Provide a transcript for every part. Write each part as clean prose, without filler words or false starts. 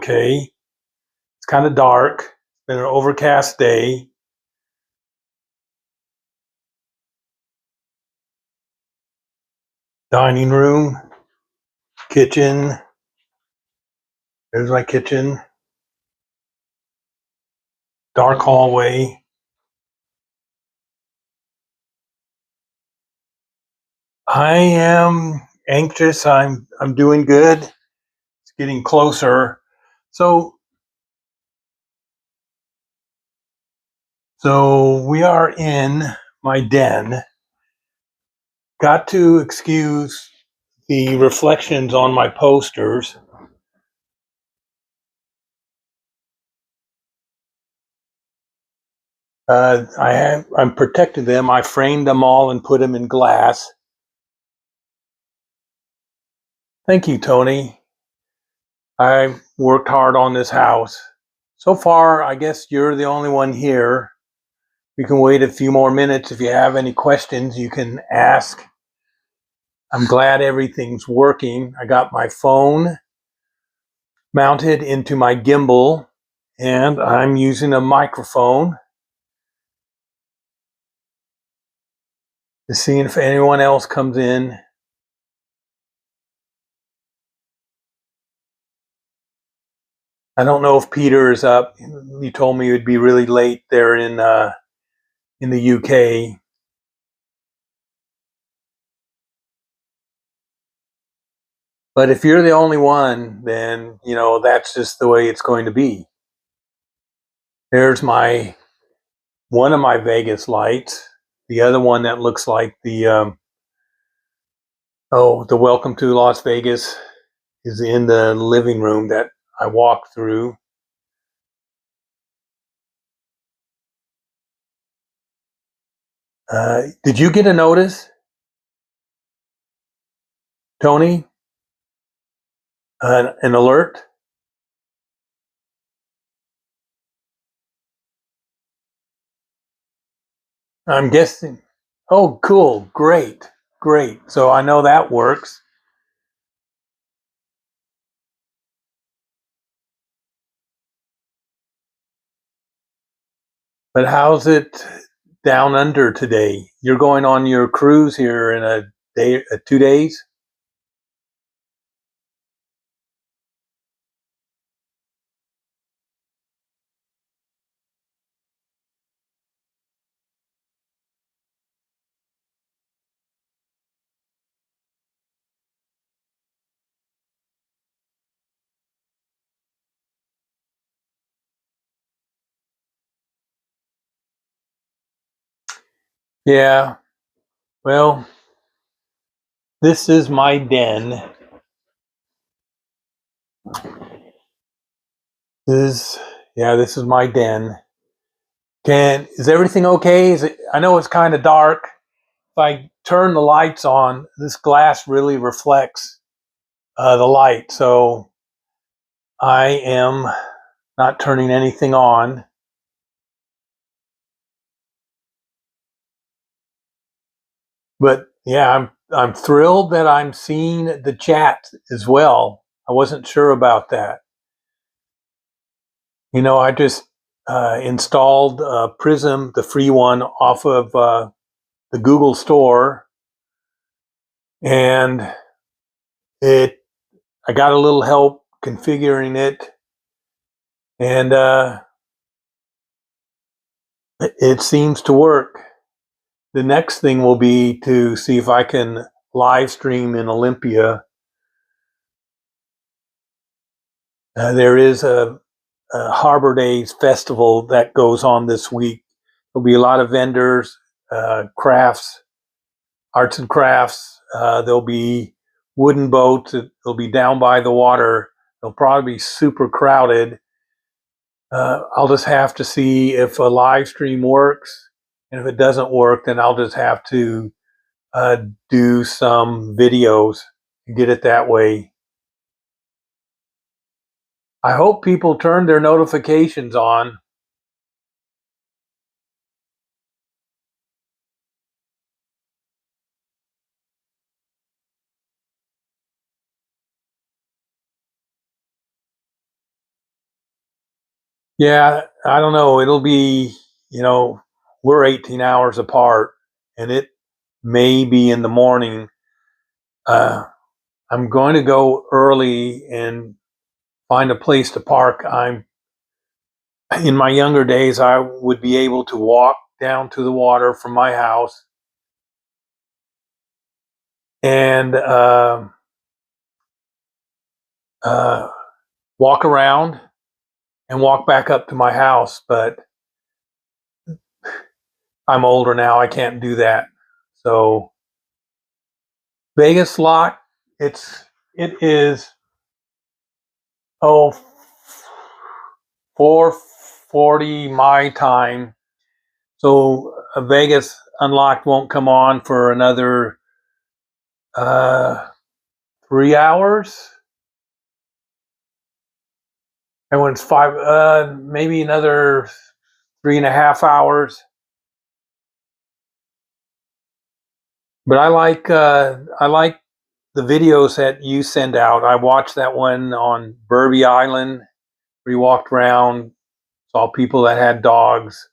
okay. It's kind of dark. It's been an overcast day. Dining room, kitchen. There's my kitchen. Dark hallway. I am anxious. I'm doing good. It's getting closer. So we are in my den. Got to excuse the reflections on my posters. I'm protecting them. I framed them all and put them in glass. Thank you, Tony. I worked hard on this house. So far, I guess you're the only one here. We can wait a few more minutes. If you have any questions, you can ask. I'm glad everything's working. I got my phone mounted into my gimbal, and I'm using a microphone to see if anyone else comes in. I don't know if Peter is up. You told me it would be really late there in the UK. But if you're the only one, then, that's just the way it's going to be. There's one of my Vegas lights. The other one that looks like the Welcome to Las Vegas is in the living room that I walked through. Did you get a notice, Tony? An alert? I'm guessing. Oh, cool. Great. Great. So I know that works. But how's it down under today? You're going on your cruise here in a day, 2 days? Yeah. Well, this is my den. This is my den. Is everything okay? I know it's kind of dark. If I turn the lights on, this glass really reflects the light. So I am not turning anything on. But yeah, I'm thrilled that I'm seeing the chat as well. I wasn't sure about that. I just installed Prism, the free one, off of the Google Store, and I got a little help configuring it, and it seems to work. The next thing will be to see if I can live stream in Olympia. There is a Harbor Days festival that goes on this week. There'll be a lot of vendors, crafts, arts and crafts. There'll be wooden boats. They'll be down by the water. They'll probably be super crowded. I'll just have to see if a live stream works. And if it doesn't work, then I'll just have to do some videos and get it that way. I hope people turn their notifications on. Yeah, I don't know. It'll be, you know, we're 18 hours apart, and it may be in the morning. Uh, I'm going to go early and find a place to park. I'm In my younger days, I would be able to walk down to the water from my house and uh, walk around and walk back up to my house. But I'm older now; I can't do that. So Vegas lock. It is oh 4:40 my time. So Vegas Unlocked won't come on for another uh, 3 hours. And when it's five, maybe another 3.5 hours. But I like the videos that you send out. I watched that one on Burby Island. We walked around, saw people that had dogs.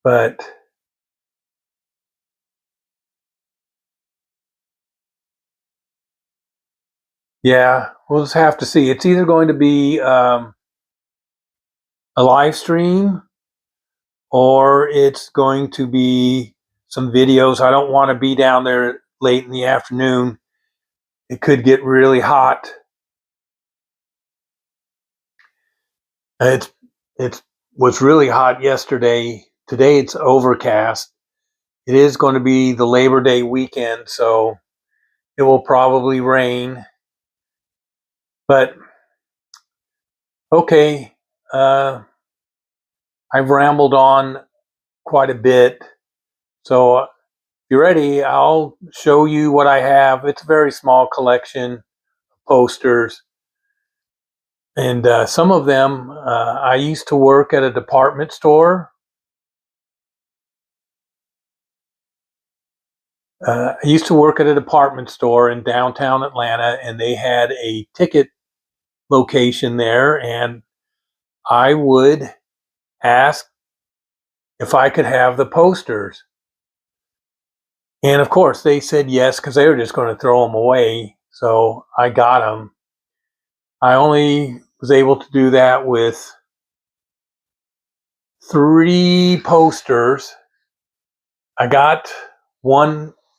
But yeah, we'll just have to see. It's either going to be a live stream or it's going to be some videos. I don't want to be down there late in the afternoon. It could get really hot. It was really hot yesterday. Today it's overcast. It is going to be the Labor Day weekend, so it will probably rain. But okay, uh, I've rambled on quite a bit. So if you're ready, I'll show you what I have. It's a very small collection of posters. And some of them, I used to work at a department store. I used to work at a department store in downtown Atlanta, and they had a ticket location there. And I would ask if I could have the posters. And of course, they said yes because they were just going to throw them away. So I got them. I only was able to do that with 3 posters. I got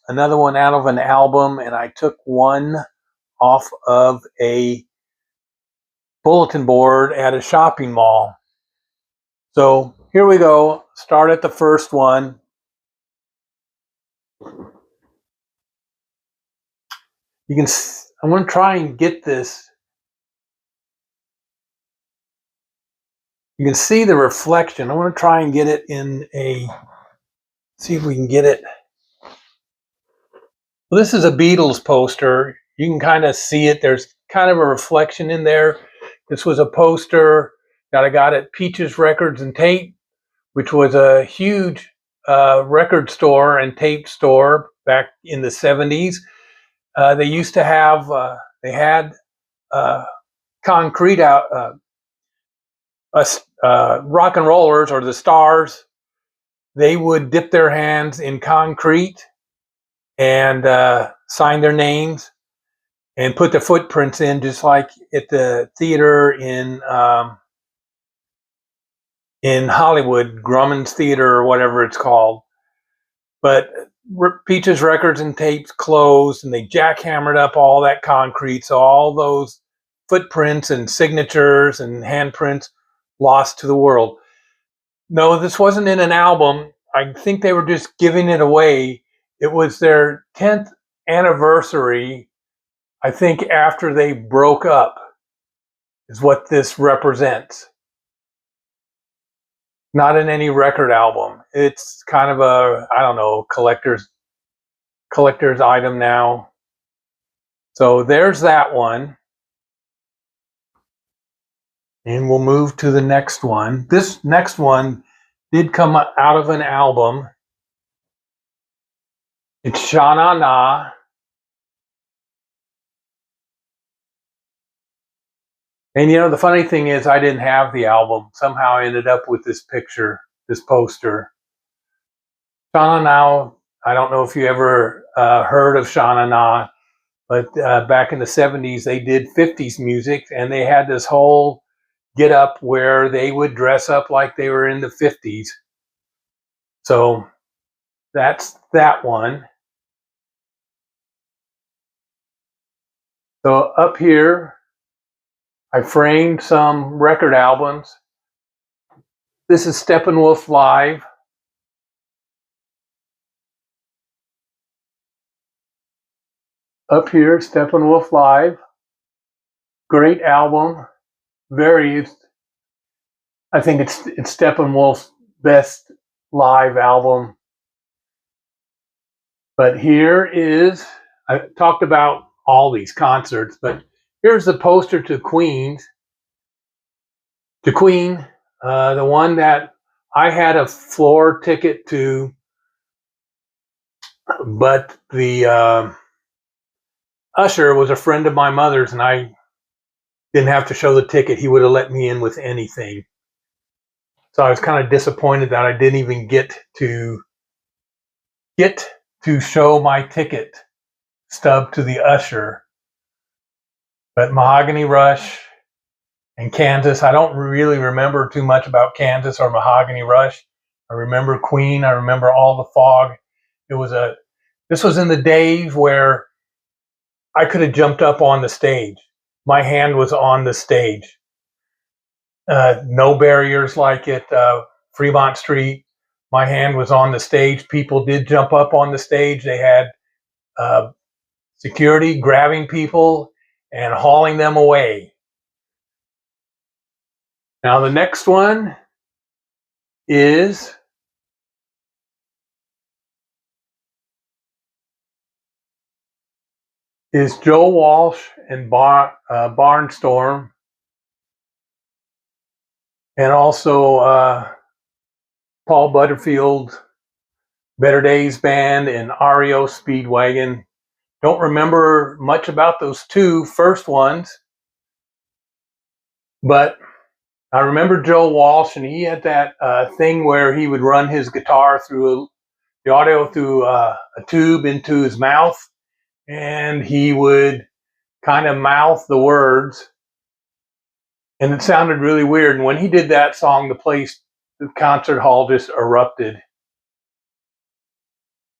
another one out of an album, and I took one off of a bulletin board at a shopping mall. So here we go. Start at the first one. You can. I'm going to try and get this. You can see the reflection. I want to try and get it in a. See if we can get it. Well, this is a Beatles poster. You can kind of see it. There's kind of a reflection in there. This was a poster that I got at Peaches Records and Tape, which was a huge record store and tape store back in the 70s. They used to have, they had concrete out, rock and rollers or the stars. They would dip their hands in concrete and sign their names and put the footprints in, just like at the theater in Hollywood, Grumman's Theater or whatever it's called. But Peaches Records and Tapes closed, and they jackhammered up all that concrete, so all those footprints and signatures and handprints lost to the world. No, this wasn't in an album. I think they were just giving it away. It was their 10th anniversary, I think, after they broke up, is what this represents. Not in any record album. It's kind of a, I don't know, collector's item now. So there's that one. And we'll move to the next one. This next one did come out of an album. It's Sha Na Na. And you know, the funny thing is, I didn't have the album. Somehow I ended up with this picture, this poster. Shauna Now, I don't know if you ever heard of Shauna Na, but back in the 70s, they did 50s music, and they had this whole get up where they would dress up like they were in the 50s. So that's that one. So up here, I framed some record albums. This is Steppenwolf Live. Up here, Steppenwolf Live. Great album. I think it's Steppenwolf's best live album. But here is, I talked about all these concerts, but here's the poster to Queen, the one that I had a floor ticket to, but the usher was a friend of my mother's, and I didn't have to show the ticket. He would have let me in with anything. So I was kind of disappointed that I didn't even get to show my ticket stub to the usher. But Mahogany Rush and Kansas, I don't really remember too much about Kansas or Mahogany Rush. I remember Queen. I remember All the Fog. This was in the days where I could have jumped up on the stage. My hand was on the stage. No barriers like at Fremont Street. My hand was on the stage. People did jump up on the stage. They had security grabbing people and hauling them away. Now the next one is Joe Walsh and Barnstorm, and also Paul Butterfield, Better Days Band, and REO Speedwagon. Don't remember much about those two first ones, but I remember Joe Walsh, and he had that thing where he would run his guitar through the audio through a tube into his mouth, and he would kind of mouth the words, and it sounded really weird. And when he did that song, the concert hall just erupted.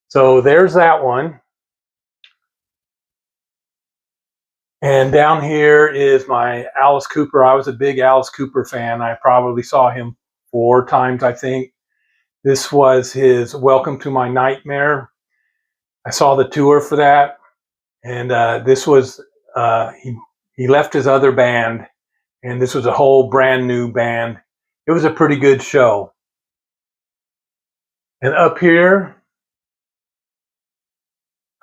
So there's that one. And down here is my Alice Cooper. I was a big Alice Cooper fan. I probably saw him 4 times, I think. This was his Welcome to My Nightmare. I saw the tour for that. And this was, he left his other band, and this was a whole brand new band. It was a pretty good show. And up here,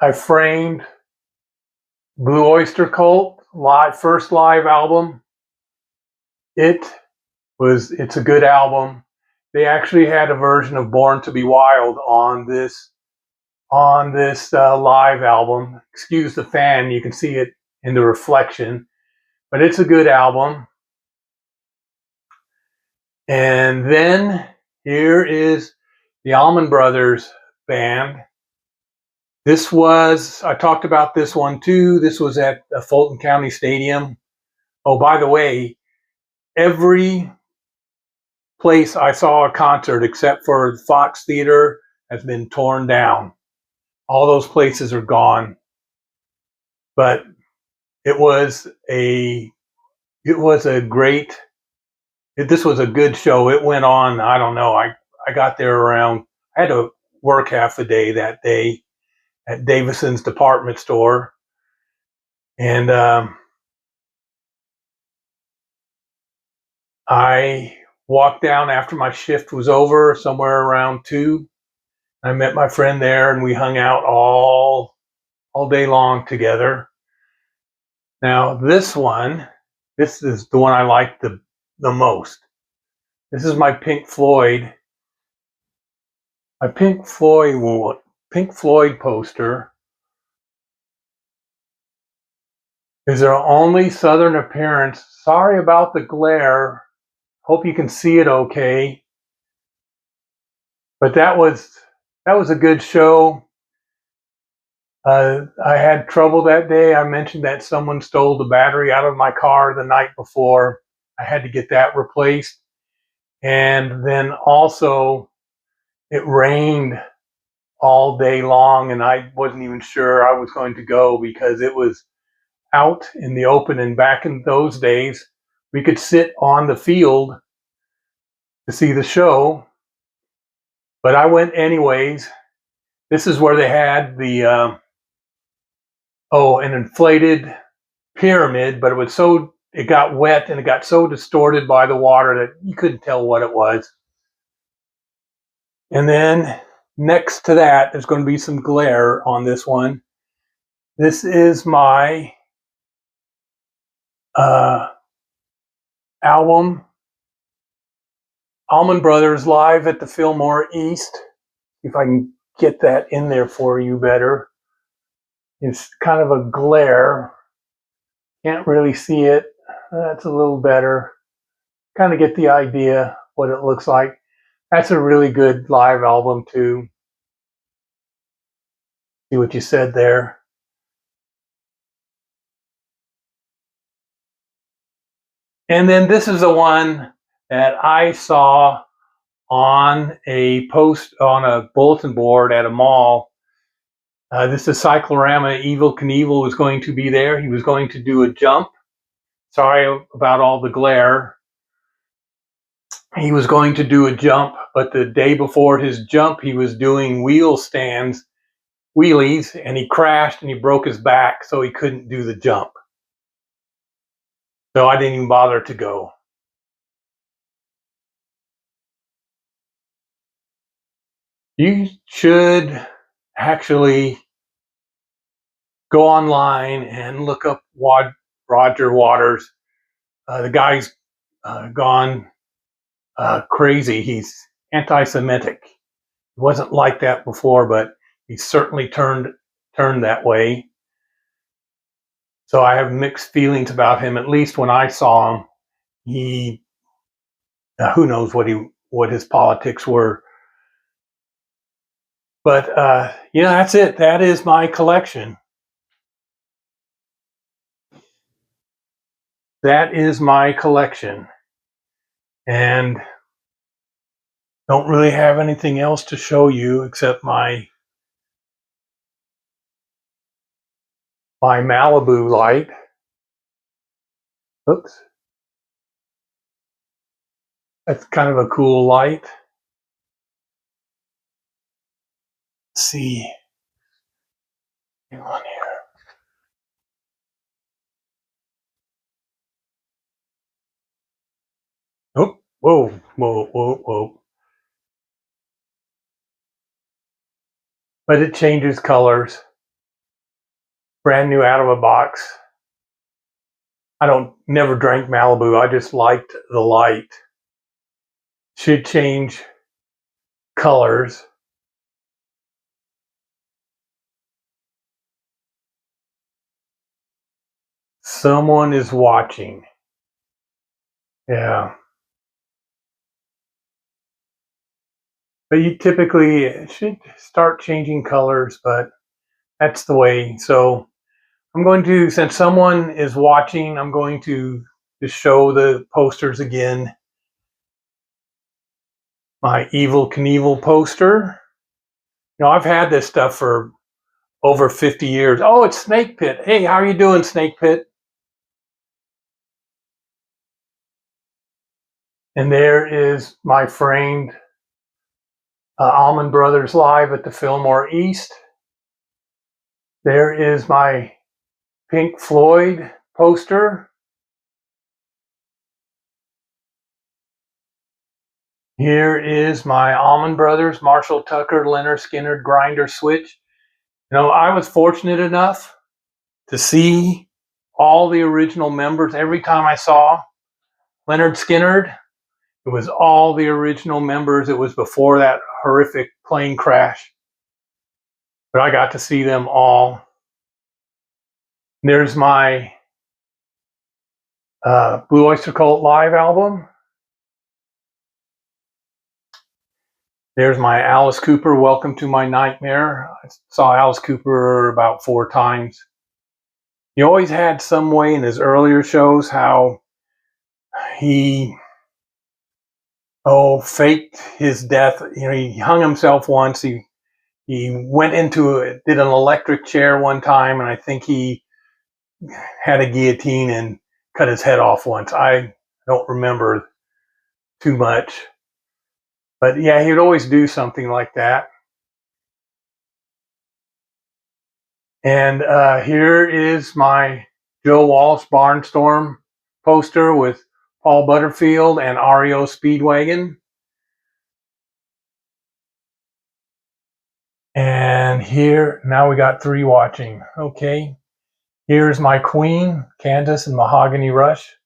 I framed Blue Oyster Cult first live album. It's a good album. They actually had a version of Born to Be Wild on this live album. Excuse the fan, you can see it in the reflection, but it's a good album. And then here is the Allman Brothers Band. I talked about this one too. This was at Fulton County Stadium. Oh, by the way, every place I saw a concert except for the Fox Theater has been torn down. All those places are gone. But this was a good show. It went on, I don't know, I got there I had to work half the day that day at Davison's department store. And I walked down after my shift was over, somewhere around 2. I met my friend there, and we hung out all day long together. Now this is the one I like the most. This is my Pink Floyd poster. is their only southern appearance. Sorry about the glare. Hope you can see it okay. But that was a good show. I had trouble that day. I mentioned that someone stole the battery out of my car the night before. I had to get that replaced. And then also it rained all day long, and I wasn't even sure I was going to go because it was out in the open. And back in those days, we could sit on the field to see the show, but I went anyways. This is where they had the an inflated pyramid, but it got wet and it got so distorted by the water that you couldn't tell what it was. And then next to that, there's going to be some glare on this one. This is my album, Allman Brothers Live at the Fillmore East. If I can get that in there for you better. It's kind of a glare. Can't really see it. That's a little better. Kind of get the idea what it looks like. That's a really good live album too. See what you said there. And then this is the one that I saw on a post on a bulletin board at a mall. This is Cyclorama. Evel Knievel was going to be there. He was going to do a jump. Sorry about all the glare. He was going to do a jump, but the day before his jump, he was doing wheelies, and he crashed and he broke his back, so he couldn't do the jump. So I didn't even bother to go. You should actually go online and look up Roger Waters. The guy's gone crazy. He's anti-Semitic. He wasn't like that before, but he certainly turned that way. So I have mixed feelings about him. At least when I saw him, who knows what his politics were. But that's it. That is my collection. That is my collection. And don't really have anything else to show you except my Malibu light. Oops. That's kind of a cool light. Let's see. Hang on here. Oh, whoa. But it changes colors. Brand new out of a box. I never drank Malibu. I just liked the light. Should change colors. Someone is watching. Yeah. But you typically should start changing colors, but that's the way. So I'm going to, since someone is watching, I'm going to just show the posters again. My Evel Knievel poster. I've had this stuff for over 50 years. Oh, it's Snake Pit. Hey, how are you doing, Snake Pit? And there is my framed Allman Brothers Live at the Fillmore East. There is my Pink Floyd poster. Here is my Allman Brothers, Marshall Tucker, Leonard Skinner grinder switch. I was fortunate enough to see all the original members. Every time I saw Leonard Skinner, it was all the original members. It was before that horrific plane crash. But I got to see them all. There's my Blue Oyster Cult live album. There's my Alice Cooper, Welcome to My Nightmare. I saw Alice Cooper about 4 times. He always had some way in his earlier shows how he faked his death. He hung himself once. He went into it, did an electric chair one time, and I think he had a guillotine and cut his head off once. I don't remember too much. But yeah, he would always do something like that. And here is my Joe Walsh Barnstorm poster with Paul Butterfield and REO Speedwagon. And here, now we got 3 watching. Okay. Here's my Queen, Kansas and Mahogany Rush.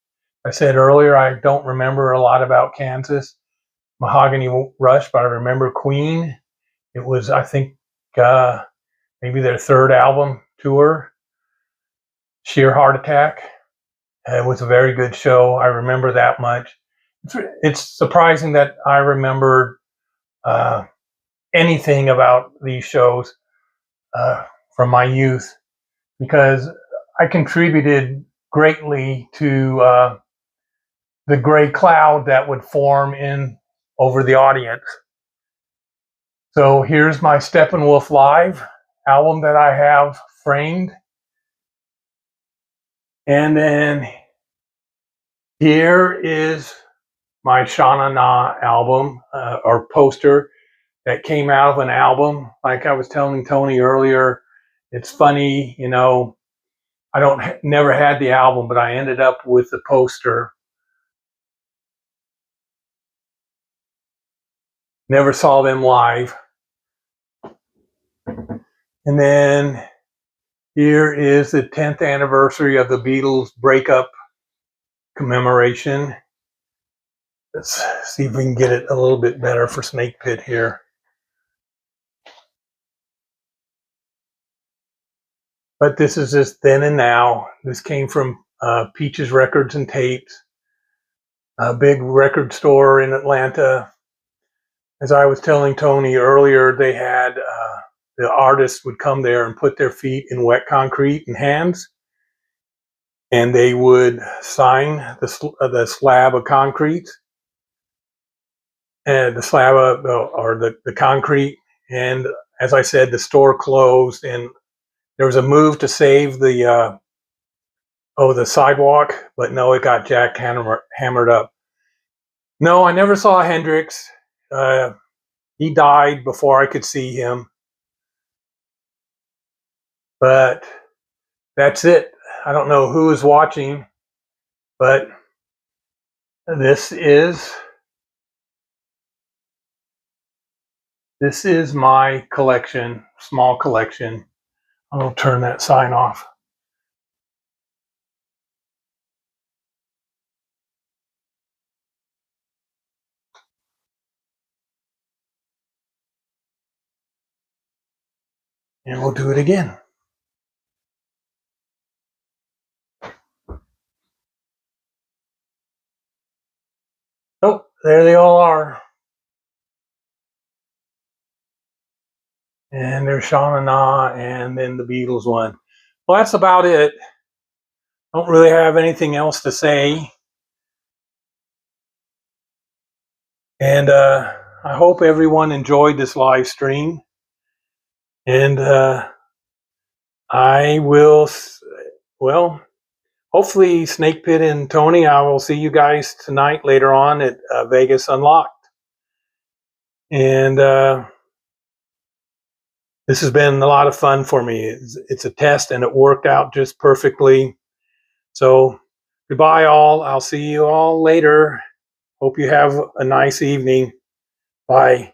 I said earlier I don't remember a lot about Kansas, Mahogany Rush, but I remember Queen. It was, I think, maybe their 3rd album tour, Sheer Heart Attack. It was a very good show. I remember that much. It's surprising that I remembered anything about these shows from my youth, because I contributed greatly to the gray cloud that would form in over the audience. So here's my Steppenwolf Live album that I have framed. And then here is my Shana Na album or poster that came out of an album. Like I was telling Tony earlier, it's funny, I never had the album, but I ended up with the poster. Never saw them live. And then here is the 10th anniversary of the Beatles breakup commemoration. Let's see if we can get it a little bit better for Snake Pit here. But this is just then and now. This came from Peaches Records and Tapes, a big record store in Atlanta. As I was telling Tony earlier, they had the artists would come there and put their feet in wet concrete and hands, and they would sign the slab of concrete, and the slab of, or the concrete. And as I said, the store closed, and there was a move to save the sidewalk, but no, it got hammered up. No, I never saw Hendrix. He died before I could see him. But that's it. I don't know who is watching, but this is my collection, small collection. I'll turn that sign off. And we'll do it again. Oh, there they all are. And there's Shana Na, and then the Beatles one. Well, that's about it. Don't really have anything else to say. And I hope everyone enjoyed this live stream. And I will, hopefully Snake Pit and Tony, I will see you guys tonight later on at Vegas Unlocked. And this has been a lot of fun for me. It's a test, and it worked out just perfectly. So goodbye all. I'll see you all later. Hope you have a nice evening. Bye.